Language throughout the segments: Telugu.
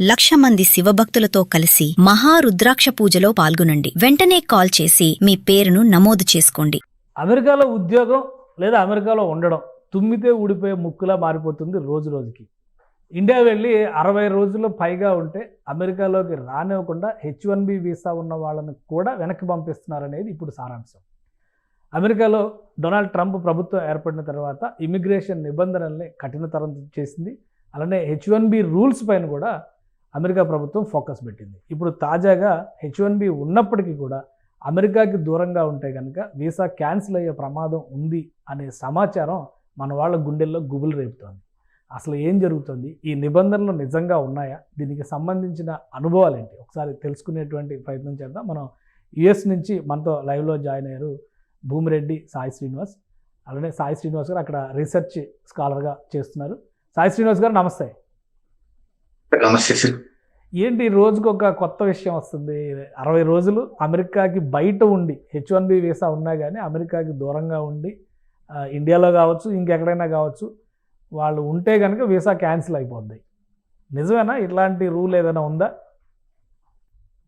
1,00,000 మంది శివభక్తులతో కలిసి మహారుద్రాక్ష పూజలో పాల్గొనండి. వెంటనే కాల్ చేసి మీ పేరును నమోదు చేసుకోండి. అమెరికాలో ఉద్యోగం లేదా అమెరికాలో ఉండడం తుమ్మితే ఊడిపోయే ముక్కులా మారిపోతుంది రోజు రోజుకి. ఇండియా వెళ్ళి 60 రోజుల పైగా ఉంటే అమెరికాలోకి రానివ్వకుండా H1B వీసా ఉన్న వాళ్ళని కూడా వెనక్కి పంపిస్తున్నారనేది ఇప్పుడు సారాంశం. అమెరికాలో డొనాల్డ్ ట్రంప్ ప్రభుత్వం ఏర్పడిన తర్వాత ఇమిగ్రేషన్ నిబంధనల్ని కఠినతరం చేసింది. అలానే H1B రూల్స్ పైన కూడా అమెరికా ప్రభుత్వం ఫోకస్ పెట్టింది. ఇప్పుడు తాజాగా H1B ఉన్నప్పటికీ కూడా అమెరికాకి దూరంగా ఉంటే కనుక వీసా క్యాన్సిల్ అయ్యే ప్రమాదం ఉంది అనే సమాచారం మన వాళ్ళ గుండెల్లో గుబులు రేపుతోంది. అసలు ఏం జరుగుతుంది? ఈ నిబంధనలు నిజంగా ఉన్నాయా? దీనికి సంబంధించిన అనుభవాలు ఏంటి? ఒకసారి తెలుసుకునేటువంటి ప్రయత్నం చేద్దాం. మనం యుఎస్ నుంచి మనతో లైవ్లో జాయిన్ అయ్యారు భూమిరెడ్డి సాయి శ్రీనివాస్. అలానే సాయి శ్రీనివాస్ గారు అక్కడ రీసెర్చ్ స్కాలర్గా చేస్తున్నారు. సాయి శ్రీనివాస్ గారు నమస్తే. నమస్తే సార్. ఏంటి రోజుకు ఒక కొత్త విషయం వస్తుంది. 60 రోజులు అమెరికాకి బయట ఉండి H1B వీసా ఉన్నా కానీ అమెరికాకి దూరంగా ఉండి ఇండియాలో కావచ్చు ఇంకెక్కడైనా కావచ్చు వాళ్ళు ఉంటే కనుక వీసా క్యాన్సిల్ అయిపోద్ది. నిజమేనా? ఇట్లాంటి రూల్ ఏదైనా ఉందా?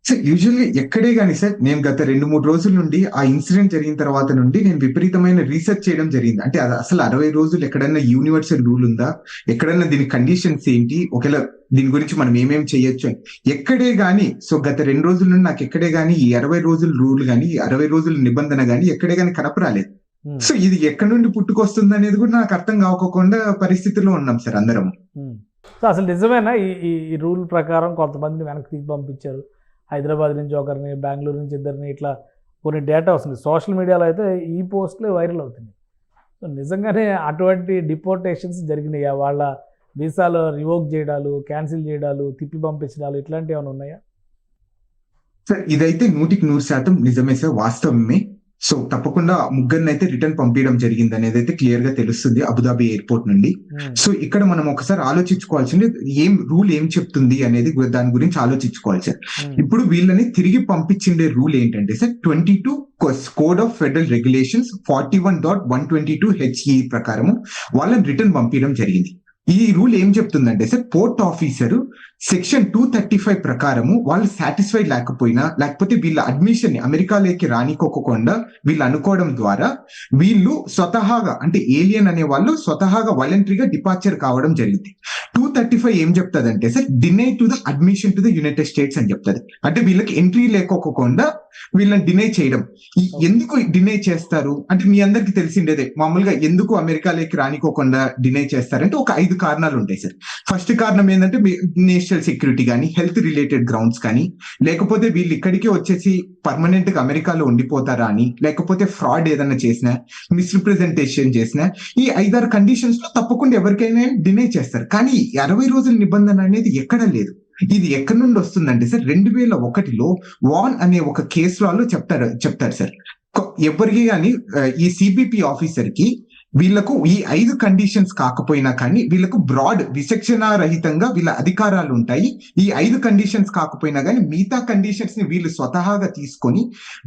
సార్ యూజువల్లీ ఎక్కడే కానీ సార్ నేను గత 2-3 రోజుల నుండి ఆ ఇన్సిడెంట్ జరిగిన తర్వాత నుండి నేను విపరీతమైన రీసెర్చ్ చేయడం జరిగింది. అంటే అది అసలు 60 రోజులు ఎక్కడైనా యూనివర్సల్ రూల్ ఉందా, ఎక్కడైనా దీని కండిషన్స్ ఏంటి, ఒకవేళ దీని గురించి మనం ఏమేమి చేయొచ్చు అని ఎక్కడే కానీ. సో గత 2 రోజుల నుండి నాకు ఎక్కడే కానీ ఈ 60 రోజుల రూల్ కానీ ఈ 60 రోజుల నిబంధన కానీ ఎక్కడే కానీ కనపరాలేదు. సో ఇది ఎక్కడి నుండి పుట్టుకొస్తుంది అనేది కూడా నాకు అర్థం కాకుండా పరిస్థితిలో ఉన్నాం సార్ అందరం. సో అసలు నిజమేనా ఈ రూల్ ప్రకారం కొంతమంది వెనక్కి తీసి పంపించారు? హైదరాబాద్ నుంచి ఒకరిని, బెంగళూరు నుంచి ఇద్దరిని, ఇట్లా కొన్ని డేటా వస్తుంది. సోషల్ మీడియాలో అయితే ఈ పోస్టులే వైరల్ అవుతున్నాయి. సో నిజంగానే అటువంటి డిపోర్టేషన్స్ జరిగినాయా? వాళ్ళ వీసాలో రివోక్ చేయడాలు, క్యాన్సిల్ చేయడాలు, తిప్పి పంపించడాలు ఇట్లాంటివి ఏమైనా ఉన్నాయా? సార్ ఇదైతే 100% నిజమే సార్, వాస్తవమే. సో తప్పకుండా ముగ్గురిని అయితే రిటర్న్ పంపించడం జరిగింది అనేది అయితే క్లియర్ గా తెలుస్తుంది అబుదాబి ఎయిర్పోర్ట్ నుండి. సో ఇక్కడ మనం ఒకసారి ఆలోచించుకోవాల్సింది రూల్ ఏం చెప్తుంది అనేది దాని గురించి ఆలోచించుకోవాలి సార్. ఇప్పుడు వీళ్ళని తిరిగి పంపించిండే రూల్ ఏంటంటే sir 22 code of federal regulations 41.122 HE ప్రకారము వాళ్ళని రిటర్న్ పంపించడం జరిగింది. ఈ రూల్ ఏం చెప్తుందంటే సార్ పోర్ట్ ఆఫీసర్ సెక్షన్ 235 ప్రకారము వాళ్ళు సాటిస్ఫైడ్ లేకపోయినా, లేకపోతే వీళ్ళ అడ్మిషన్ ని అమెరికాలోకి రానికోకుండా వీళ్ళు అనుకోవడం ద్వారా వీళ్ళు స్వతహాగా అంటే ఏలియన్ అనే వాళ్ళు స్వతహాగా వాలంటరీగా డిపార్చర్ కావడం జరిగింది. 235 ఏం చెప్తాదంటే sir deny to the admission to the United States అని చెప్తుంది. అంటే వీళ్ళకి ఎంట్రీ లేకోకుండా వీళ్ళని డినై చేయడం. ఎందుకు డినై చేస్తారు అంటే మీ అందరికి తెలిసిండేదే, మామూలుగా ఎందుకు అమెరికాలోకి రానికోకుండా డినై చేస్తారంటే ఒక 5 కారణాలు ఉంటాయి సార్. ఫస్ట్ కారణం ఏంటంటే నేషనల్ సెక్యూరిటీ కానీ, హెల్త్ రిలేటెడ్ గ్రౌండ్స్ కానీ, లేకపోతే వీళ్ళు ఇక్కడికే వచ్చేసి పర్మనెంట్ గా అమెరికాలో ఉండిపోతారా అని, లేకపోతే ఫ్రాడ్ ఏదైనా చేసినా, మిస్రిప్రజెంటేషన్ చేసినా, ఈ 5-6 కండిషన్స్ లో తప్పకుండా ఎవరికైనా డినై చేస్తారు. కానీ 60 రోజుల నిబంధన అనేది ఎక్కడా లేదు. ఇది ఎక్కడి నుండి వస్తుందంటే సార్ 2001లో వాన్ అనే ఒక కేసు లో చెప్తారు సార్. ఎవరికి కానీ ఈ సిబిపి ఆఫీసర్ కి వీళ్లకు ఈ 5 కండిషన్స్ కాకపోయినా కానీ వీళ్ళకు బ్రాడ్ విచక్షణ రహితంగా వీళ్ళ అధికారాలు ఉంటాయి. ఈ 5 కండిషన్స్ కాకపోయినా కానీ మిగతా కండిషన్స్ ని వీళ్ళు స్వతహాగా తీసుకొని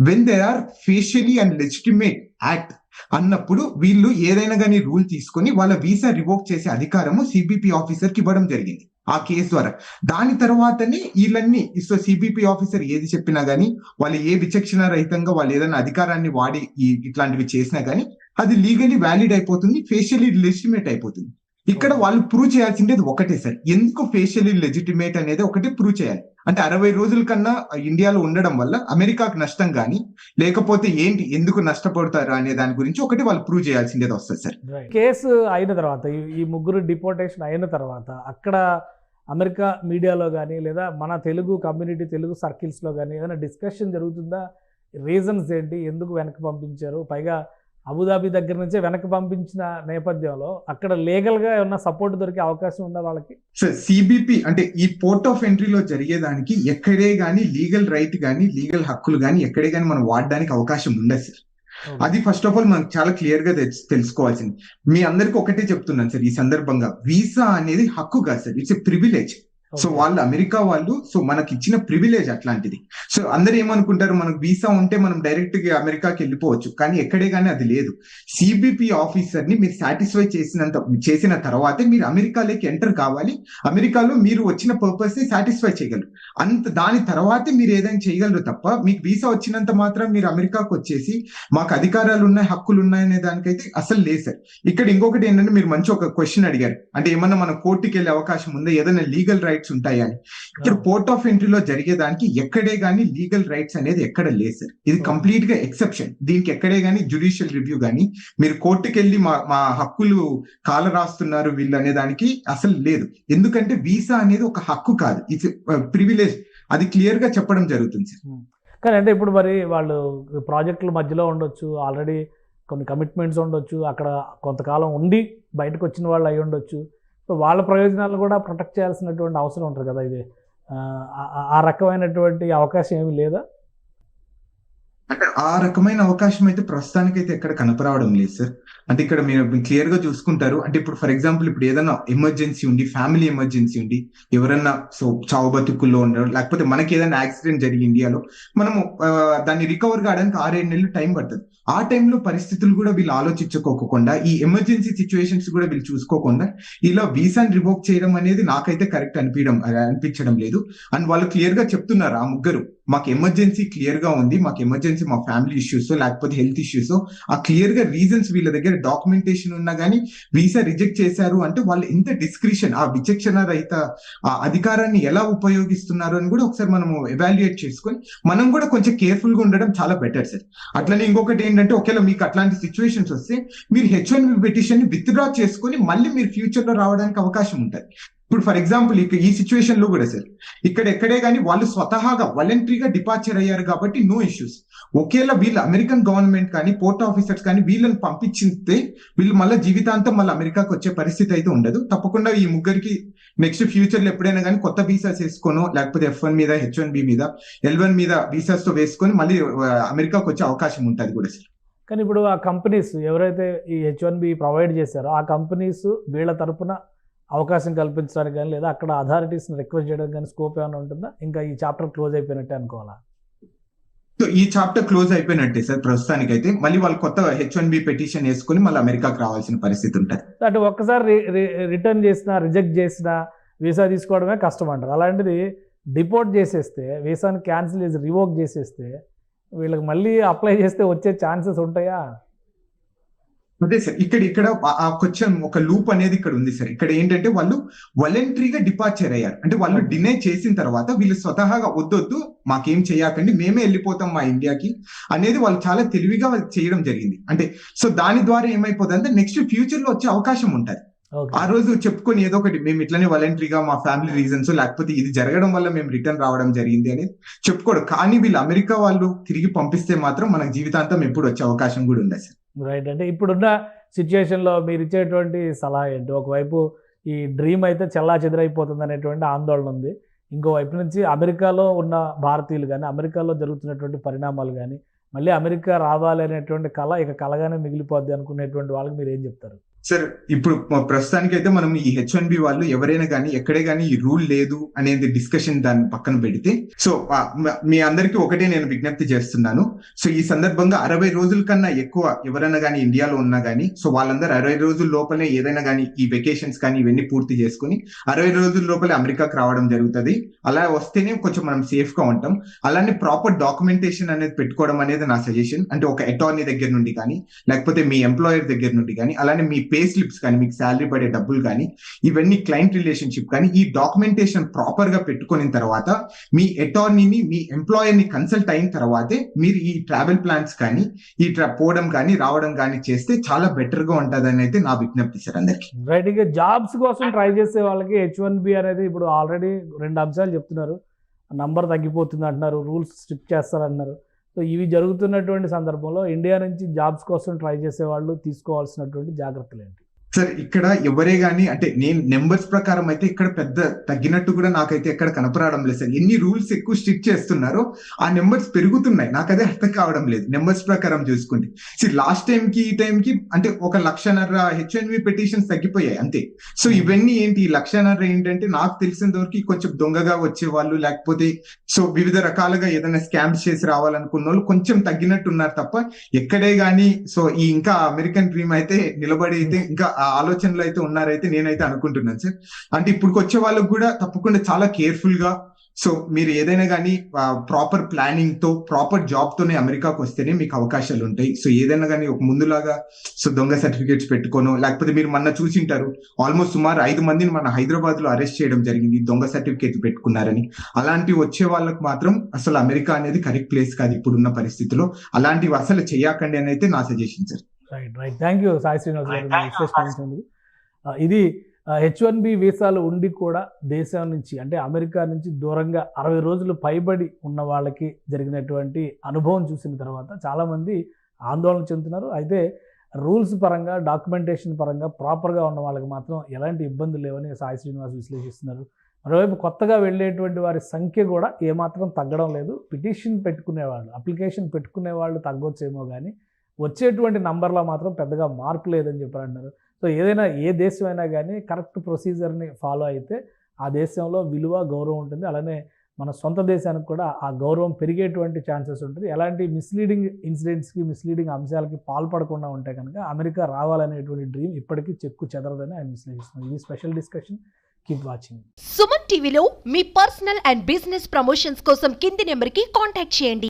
when they are facially and legitimate act అన్నప్పుడు వీళ్ళు ఏదైనా కానీ రూల్ తీసుకొని వాళ్ళ వీసా రివోక్ చేసే అధికారము సిబిపి ఆఫీసర్ కి ఇవ్వడం జరిగింది ఆ కేసు ద్వారా. దాని తర్వాతనే వీళ్ళన్ని సిబిపి ఆఫీసర్ ఏది చెప్పినా గానీ, వాళ్ళు ఏ విచక్షణ రహితంగా వాళ్ళు ఏదైనా అధికారాన్ని వాడి ఇట్లాంటివి చేసినా గానీ అది లీగలీ వ్యాలిడ్ అయిపోతుంది, ఫేషియలీ లెజిటిమేట్ అయిపోతుంది. ఇక్కడ వాళ్ళు ప్రూవ్ చేయాల్సిందేది ఒకటే సార్, ఎందుకు ఫేషియలీ లెజిటిమేట్ అనేది ఒకటే ప్రూవ్ చేయాలి. అంటే 60 రోజుల కన్నా ఇండియాలో ఉండడం వల్ల అమెరికాకు నష్టం కానీ లేకపోతే ఏంటి, ఎందుకు నష్టపడతారు అనే దాని గురించి ఒకటి వాళ్ళు ప్రూవ్ చేయాల్సిందేది వస్తుంది సార్. కేసు అయిన తర్వాత ఈ ముగ్గురు డిపోర్టేషన్ అయిన తర్వాత అక్కడ అమెరికా మీడియాలో కానీ లేదా మన తెలుగు కమ్యూనిటీ, తెలుగు సర్కిల్స్లో కానీ ఏదైనా డిస్కషన్ జరుగుతుందా? రీజన్స్ ఏంటి, ఎందుకు వెనక్కి పంపించారు? పైగా అబుదాబి దగ్గర నుంచే వెనక్కి పంపించిన నేపథ్యంలో అక్కడ లీగల్గా ఏమన్నా సపోర్ట్ దొరికే అవకాశం ఉందా వాళ్ళకి? సార్ సిబిపి అంటే ఈ పోర్ట్ ఆఫ్ ఎంట్రీలో జరిగేదానికి ఎక్కడే గానీ లీగల్ రైట్ కానీ లీగల్ హక్కులు కానీ ఎక్కడే కానీ మనం వాడడానికి అవకాశం ఉండదు సార్. అది ఫస్ట్ ఆఫ్ ఆల్ మనకు చాలా క్లియర్ గా తెలుసుకోవాల్సింది. మీ అందరికి ఒకటే చెప్తున్నాను సార్ ఈ సందర్భంగా, వీసా అనేది హక్కు కాదు sir, it's a privilege. So వాళ్ళు అమెరికా వాళ్ళు, సో మనకి ఇచ్చిన ప్రివిలేజ్ అట్లాంటిది. సో అందరు ఏమనుకుంటారు, మనకు వీసా ఉంటే మనం డైరెక్ట్ గా అమెరికాకి వెళ్ళిపోవచ్చు, కానీ ఎక్కడే కానీ అది లేదు. సిబిపి ఆఫీసర్ ని మీరు సాటిస్ఫై చేసిన తర్వాతే మీరు అమెరికాలోకి ఎంటర్ కావాలి. అమెరికాలో మీరు వచ్చిన పర్పస్ ని సాటిస్ఫై చేయగలరు. దాని తర్వాతే మీరు ఏదైనా చేయగలరు తప్ప మీకు వీసా వచ్చినంత మాత్రం మీరు అమెరికాకు వచ్చేసి మాకు అధికారాలు ఉన్నాయి, హక్కులు ఉన్నాయనే దానికైతే అసలు లేదు సార్. ఇక్కడ ఇంకొకటి ఏంటంటే, మీరు మంచి ఒక క్వశ్చన్ అడిగారు, అంటే ఏమన్నా మనం కోర్టుకి వెళ్ళే అవకాశం ఉందా, ఏదైనా లీగల్ రైట్స్ ఉంటాయి అని. ఇక్కడ పోర్ట్ ఆఫ్ ఎంట్రీలో జరిగేదానికి ఎక్కడే గానీ లీగల్ రైట్స్ అనేది ఎక్కడ లేదు సార్. ఇది కంప్లీట్ గా ఎక్సెప్షన్. దీనికి ఎక్కడే గానీ జ్యుడిషియల్ రివ్యూ గానీ మీరు కోర్టుకి వెళ్ళి మా హక్కులు కాల రాస్తున్నారు వీళ్ళు అనే దానికి అసలు లేదు. ఎందుకంటే వీసా అనేది ఒక హక్కు కాదు, ఇట్స్ ప్రివిలేజ్. అది క్లియర్ గా చెప్పడం జరుగుతుంది సార్. కానీ అంటే ఇప్పుడు మరి వాళ్ళు ప్రాజెక్టుల మధ్యలో ఉండొచ్చు, ఆల్రెడీ కొన్ని కమిట్మెంట్స్ ఉండొచ్చు, అక్కడ కొంతకాలం ఉండి బయటకు వచ్చిన వాళ్ళు అయి ఉండొచ్చు. సో వాళ్ళ ప్రయోజనాలు కూడా ప్రొటెక్ట్ చేయాల్సినటువంటి అవసరం ఉంటుంది కదా. ఇది ఆ రకమైనటువంటి అవకాశం ఏమీ లేదా? అంటే ఆ రకమైన అవకాశం అయితే ప్రస్తుతానికైతే ఎక్కడ కనపరావడం లేదు సార్. అంటే ఇక్కడ మీరు క్లియర్ గా చూసుకుంటారు, అంటే ఇప్పుడు ఫర్ ఎగ్జాంపుల్ ఇప్పుడు ఏదైనా ఎమర్జెన్సీ ఉండి, ఫ్యామిలీ ఎమర్జెన్సీ ఉండి, ఎవరన్నా చావు బతుకుల్లో ఉండడం, లేకపోతే మనకి ఏదైనా యాక్సిడెంట్ జరిగి ఇండియాలో మనము దాన్ని రికవర్ కావడానికి 6-7 నెలలు టైం పడుతుంది. ఆ టైంలో పరిస్థితులు కూడా వీళ్ళు ఆలోచించుకోకుండా, ఈ ఎమర్జెన్సీ సిచ్యువేషన్స్ కూడా వీళ్ళు చూసుకోకుండా ఇలా వీసాని రివోక్ చేయడం అనేది నాకైతే కరెక్ట్ అనిపించడం లేదు. అండ్ వాళ్ళు క్లియర్ గా చెప్తున్నారు, ఆ ముగ్గురు, మాకు ఎమర్జెన్సీ క్లియర్ గా ఉంది, మాకు ఎమర్జెన్సీ మా ఫ్యామిలీ ఇష్యూస్ లేకపోతే హెల్త్ ఇష్యూస్, ఆ క్లియర్ గా రీజన్స్ వీళ్ళ దగ్గర డాక్యుమెంటేషన్ ఉన్నా గానీ వీసా రిజెక్ట్ చేశారు అంటే వాళ్ళు ఎంత డిస్క్రిషన్, ఆ విచక్షణ రహిత ఆ అధికారాన్ని ఎలా ఉపయోగిస్తున్నారు అని కూడా ఒకసారి మనము ఎవాల్యుయేట్ చేసుకొని మనం కూడా కొంచెం కేర్ఫుల్ గా ఉండడం చాలా బెటర్ సార్. అట్లనే ఇంకొకటి ఏంటంటే, ఒకవేళ మీకు అట్లాంటి సిచ్యువేషన్స్ వస్తే మీరు H1B పిటిషన్ ని విత్డ్రా చేసుకొని మళ్ళీ మీరు ఫ్యూచర్ లో రావడానికి అవకాశం ఉంటుంది. ఇప్పుడు ఫర్ ఎగ్జాంపుల్ ఈ సిచ్యువేషన్ లో కూడా సార్, ఇక్కడ ఎక్కడే కానీ వాళ్ళు స్వతహాగా వాలంటరీగా డిపార్చర్ అయ్యారు కాబట్టి నో ఇష్యూస్. ఒకేలా వీళ్ళు అమెరికన్ గవర్నమెంట్ కానీ పోర్ట్ ఆఫీసర్స్ కానీ వీళ్ళని పంపించితే వీళ్ళు మళ్ళీ జీవితాంతం మళ్ళీ అమెరికాకి వచ్చే పరిస్థితి అయితే ఉండదు. తప్పకుండా ఈ ముగ్గురికి నెక్స్ట్ ఫ్యూచర్ లో ఎప్పుడైనా కానీ కొత్త వీసాస్ వేసుకోనో, లేకపోతే F1 మీద, H1B మీద, L1 మీద వీసాస్ తో వేసుకొని మళ్ళీ అమెరికాకి వచ్చే అవకాశం ఉంటుంది కూడా సార్. కానీ ఇప్పుడు ఆ కంపెనీస్ ఎవరైతే ఈ H1B ప్రొవైడ్ చేశారో ఆ కంపెనీస్ వీళ్ళ తరపున అవకాశం కల్పించడానికి కానీ, లేదా అక్కడ అథారిటీస్ని రిక్వెస్ట్ చేయడానికి కానీ స్కోప్ ఏమైనా ఉంటుందా? ఇంకా ఈ చాప్టర్ క్లోజ్ అయిపోయినట్టే అనుకోవాలా? సో ఈ చాప్టర్ క్లోజ్ అయిపోయినట్టే సార్ ప్రస్తుతానికి అయితే. మళ్ళీ వాళ్ళు కొత్త H1B పిటిషన్ వేసుకుని మళ్ళీ అమెరికాకి రావాల్సిన పరిస్థితి ఉంటుంది. అంటే ఒక్కసారి రిటర్న్ చేసినా, రిజెక్ట్ చేసినా వీసా తీసుకోవడమే కష్టం అంటారు. అలాంటిది డిపోర్ట్ చేసేస్తే, వీసాని క్యాన్సిల్ చేసి రివోక్ చేసేస్తే వీళ్ళకి మళ్ళీ అప్లై చేస్తే వచ్చే ఛాన్సెస్ ఉంటాయా? అదే సార్, ఇక్కడ కొంచెం ఒక లూప్ అనేది ఇక్కడ ఉంది సార్. ఇక్కడ ఏంటంటే వాళ్ళు వాలంటరీగా డిపార్చర్ అయ్యారు, అంటే వాళ్ళు డినై చేసిన తర్వాత వీళ్ళు స్వతహాగా వద్దొద్దు మాకేం చేయకండి, మేమే వెళ్ళిపోతాం మా ఇండియాకి అనేది వాళ్ళు చాలా తెలివిగా చేయడం జరిగింది. అంటే సో దాని ద్వారా ఏమైపోతుంది అంటే నెక్స్ట్ ఫ్యూచర్ లో వచ్చే అవకాశం ఉంటుంది. ఆ రోజు చెప్పుకొని ఏదో ఒకటి మేము ఇట్లనే వాలంటరీగా మా ఫ్యామిలీ రీజన్స్, లేకపోతే ఇది జరగడం వల్ల మేము రిటర్న్ రావడం జరిగింది అనేది చెప్పుకోడు. కానీ వీళ్ళు అమెరికా వాళ్ళు తిరిగి పంపిస్తే మాత్రం మనకు జీవితాంతం ఎప్పుడు వచ్చే అవకాశం కూడా ఉంది సార్. రైట్. అంటే ఇప్పుడున్న సిచ్యుయేషన్లో మీరు ఇచ్చేటువంటి సలహా ఏంటి? ఒకవైపు ఈ డ్రీమ్ అయితే చెల్లా చెదిరైపోతుంది అనేటువంటి ఆందోళన ఉంది, ఇంకోవైపు నుంచి అమెరికాలో ఉన్న భారతీయులు కానీ, అమెరికాలో జరుగుతున్నటువంటి పరిణామాలు కానీ, మళ్ళీ అమెరికా రావాలి అనేటువంటి కళ ఇక కలగానే మిగిలిపోద్ది అనుకునేటువంటి వాళ్ళకి మీరు ఏం చెప్తారు? సార్ ఇప్పుడు ప్రస్తుతానికి అయితే మనం ఈ H1B వాళ్ళు ఎవరైనా కానీ ఎక్కడే కానీ ఈ రూల్ లేదు అనేది డిస్కషన్ దాన్ని పక్కన పెడితే, సో మీ అందరికీ ఒకటే నేను విజ్ఞప్తి చేస్తున్నాను. సో ఈ సందర్భంగా 60 రోజుల కన్నా ఎక్కువ ఎవరైనా కానీ ఇండియాలో ఉన్నా కానీ, సో వాళ్ళందరూ 60 రోజుల లోపలే ఏదైనా కానీ ఈ వెకేషన్స్ కానీ ఇవన్నీ పూర్తి చేసుకుని 60 రోజుల లోపలే అమెరికాకి రావడం జరుగుతుంది. అలా వస్తేనే కొంచెం మనం సేఫ్ గా ఉంటాం. అలానే ప్రాపర్ డాక్యుమెంటేషన్ అనేది పెట్టుకోవడం అనేది నా సజెషన్. అంటే ఒక అటార్నీ దగ్గర నుండి కానీ, లేకపోతే మీ ఎంప్లాయర్ దగ్గర నుండి కానీ, అలానే మీ పే స్లిప్స్ కానీ, మీకు శాలరీ పడే డబ్బులు కానీ, ఇవన్నీ క్లయింట్ రిలేషన్షిప్ కానీ, ఈ డాక్యుమెంటేషన్ ప్రాపర్ గా పెట్టుకున్న తర్వాత మీ అటార్నీని, మీ ఎంప్లాయర్ ని కన్సల్ట్ అయిన తర్వాతే మీరు ఈ ట్రావెల్ ప్లాన్స్ కానీ, ఈ పోవడం కానీ రావడం కానీ చేస్తే చాలా బెటర్ గా ఉంటుందని అయితే నా విజ్ఞప్తి సార్ అందరికి. రైట్. ఇక జాబ్స్ కోసం ట్రై చేసే వాళ్ళకి H1B అనేది ఇప్పుడు ఆల్రెడీ 2 అంశాలు చెప్తున్నారు. నంబర్ తగ్గిపోతుంది అంటున్నారు, రూల్స్ స్ట్రిక్ట్ చేస్తారంటున్నారు. సో ఇవి జరుగుతున్నటువంటి సందర్భంలో ఇండియా నుంచి జాబ్స్ కోసం ట్రై చేసే వాళ్ళు తీసుకోవాల్సినటువంటి జాగ్రత్తలు ఏంటి? సార్ ఇక్కడ ఎవరే గానీ అంటే నేను నెంబర్స్ ప్రకారం అయితే ఇక్కడ పెద్ద తగ్గినట్టు కూడా నాకైతే ఎక్కడ కనపడడం లేదు సార్. ఎన్ని రూల్స్ ఎక్కువ స్ట్రిక్ట్ చేస్తున్నారో ఆ నెంబర్స్ పెరుగుతున్నాయి. నాకు అదే అర్థం కావడం లేదు నెంబర్స్ ప్రకారం చూసుకుంటే. లాస్ట్ టైం కి ఈ టైం కి అంటే 1,00,000 H1B పిటిషన్స్ తగ్గిపోయాయి అంతే. సో ఇవన్నీ ఏంటి, 1,00,000 ఏంటంటే నాకు తెలిసిన వరకు కొంచెం దొంగగా వచ్చే వాళ్ళు, లేకపోతే సో వివిధ రకాలుగా ఏదైనా స్కామ్స్ చేసి రావాలనుకున్న వాళ్ళు కొంచెం తగ్గినట్టు ఉన్నారు తప్ప ఎక్కడే గానీ సో ఈ ఇంకా అమెరికన్ డ్రీమ్ అయితే నిలబడి అయితే ఇంకా ఆ ఆలోచనలు అయితే ఉన్నారైతే నేనైతే అనుకుంటున్నాను సార్. అంటే ఇప్పుడు వచ్చే వాళ్ళకు కూడా తప్పకుండా చాలా కేర్ఫుల్ గా సో మీరు ఏదైనా కానీ ప్రాపర్ ప్లానింగ్ తో ప్రాపర్ జాబ్ తోనే అమెరికాకు వస్తేనే మీకు అవకాశాలు ఉంటాయి. సో ఏదైనా కానీ ఒక ముందులాగా సో దొంగ సర్టిఫికేట్స్ పెట్టుకోను, లేకపోతే మీరు మొన్న చూసింటారు ఆల్మోస్ట్ సుమారు 5 మందిని మన హైదరాబాద్ లో అరెస్ట్ చేయడం జరిగింది దొంగ సర్టిఫికేట్స్ పెట్టుకున్నారని. అలాంటివి వచ్చే వాళ్ళకి మాత్రం అసలు అమెరికా అనేది కరెక్ట్ ప్లేస్ కాదు ఇప్పుడున్న పరిస్థితిలో. అలాంటివి అసలు చేయకండి అని అయితే నా suggestion sir. Right thank you Sai Srinivas గారు విశ్లేషించినందుకు. ఇది H1B వీసాలు ఉండి కూడా దేశం నుంచి అంటే అమెరికా నుంచి దూరంగా 60 రోజులు పైబడి ఉన్న వాళ్ళకి జరిగినటువంటి అనుభవం చూసిన తర్వాత చాలామంది ఆందోళన చెందుతున్నారు. అయితే రూల్స్ పరంగా డాక్యుమెంటేషన్ పరంగా ప్రాపర్గా ఉన్న వాళ్ళకి మాత్రం ఎలాంటి ఇబ్బందులు లేవని సాయి శ్రీనివాస్ విశ్లేషిస్తున్నారు. మరోవైపు కొత్తగా వెళ్ళేటువంటి వారి సంఖ్య కూడా ఏమాత్రం తగ్గడం లేదు. పిటిషన్ పెట్టుకునేవాళ్ళు, అప్లికేషన్ పెట్టుకునే వాళ్ళు తగ్గొచ్చేమో కానీ వచ్చేటువంటి నంబర్లో మాత్రం పెద్దగా మార్పు లేదని చెప్పారంటున్నారు. సో ఏదైనా ఏ దేశమైనా కానీ కరెక్ట్ ప్రొసీజర్ని ఫాలో అయితే ఆ దేశంలో విలువ గౌరవం ఉంటుంది. అలానే మన సొంత దేశానికి కూడా ఆ గౌరవం పెరిగేటువంటి ఛాన్సెస్ ఉంటుంది. ఎలాంటి మిస్లీడింగ్ ఇన్సిడెంట్స్కి మిస్లీడింగ్ అంశాలకి పాల్పడకుండా ఉంటే కనుక అమెరికా రావాలనేటువంటి డ్రీమ్ ఇప్పటికీ చెక్కు చెదరదని ఆయన విశ్లేషిస్తున్నారు. ఇది special discussion. Keep watching. Suman టీవీలో మీ పర్సనల్ అండ్ బిజినెస్ ప్రమోషన్స్ కోసం కింది నెంబర్కి కాంటాక్ట్ చేయండి.